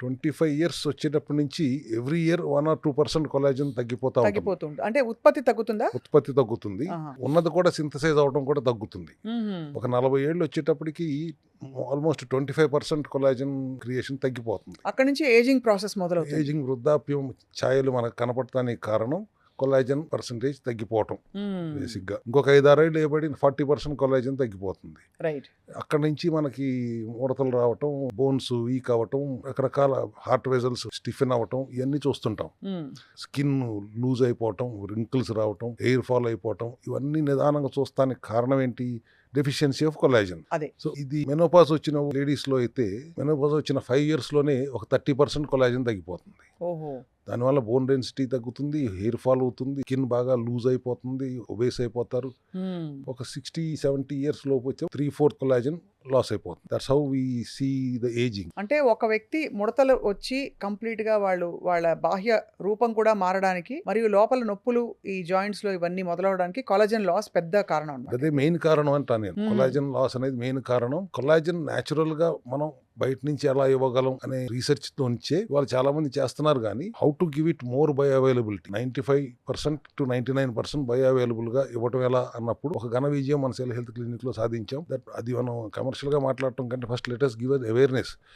25 years వచ్చేటప్పటి నుంచి every year 1 or 2% collagen తగ్గిపోతా ఉంటుంది. తగ్గిపోతుంది. అంటే ఉత్పత్తి తగ్గుతుందా? ఉత్పత్తి తగ్గుతుంది. ఆహా. ఉన్నది కూడా సింథసైజ్ అవడం కూడా తగ్గుతుంది. మ్మ్. ఒక 40 ఏళ్ళు వచ్చేటప్పటికి ఆల్మోస్ట్ 25% కొలాజన్ క్రియేషన్ తగ్గిపోతుంది. అక్కడి నుంచి ఏజింగ్ ప్రాసెస్ మొదలవుతుంది. ఏజింగ్, వృద్ధాప్యం ఛాయలు మనకు కనపడటానికి కారణం కొలాజన్ పర్సంటేజ్ తగ్గిపోవటం. బేసిక్ గా ఇంకొక 5-6 ఏళ్ళు వేయబడి 40% కొలాజన్ తగ్గిపోతుంది. రైట్. అక్కడి నుంచి మనకి ముడతలు రావటం, బోన్స్ వీక్ అవ్వటం, రకరకాల హార్ట్ వెజల్స్ స్టిఫెన్ అవ్వటం, ఇవన్నీ చూస్తుంటాం. స్కిన్ లూజ్ అయిపోవటం, రింకిల్స్ రావటం, ఎయిర్ ఫాల్ అయిపోవటం, ఇవన్నీ నిదానంగా చూస్తానికి కారణం ఏంటి? Deficiency of collagen. అదే. సో ఇది మెనోపాజ్ వచ్చిన లేడీస్ లో అయితే మెనోపాజ్ వచ్చిన 5 years లోనే ఒక 30% కొలాజన్ తగ్గిపోతుంది. ఓహో. దానివల్ల బోన్ డెన్సిటీ తగ్గుతుంది, హెయిర్ ఫాల్ అవుతుంది, స్కిన్ బాగా లూజ్ అయిపోతుంది, ఒబేస్ అయిపోతారు. ఒక 60-70 years లోపు వచ్చే 3/4 కొలాజన్ లాస్ అయిపోతుంది. That's how we see the ageing. అంటే ఒక వ్యక్తి ముడతలు వచ్చి కంప్లీట్ గా వాళ్ళ బాహ్య రూపం కూడా మారడానికి మరియు లోపల నొప్పులు ఈ జాయింట్స్ లో ఇవన్నీ మొదలవడానికి కొలాజన్ లాస్ పెద్ద కారణం అన్నమాట. అదే మెయిన్ కారణం అంటా నేను. కొలాజన్ లాస్ అనేది మెయిన్ కారణం. కొలాజన్ న్యాచురల్ గా మనం బయట నుంచి ఎలా ఇవ్వగలం అనే రీసెర్చ్ తో నుంచే వాళ్ళు చాలా మంది చేస్తున్నారు. కానీ how to give it more bio availability, 95% to 99% bio available గా ఇవ్వటం ఎలా అన్నప్పుడు ఒక ఘన విజయం మన సెల్ హెల్త్ క్లినిక్ లో సాధించాం. దట్ అది మనం కమర్షియల్ గా మాట్లాడటం కంటే first let us give awareness.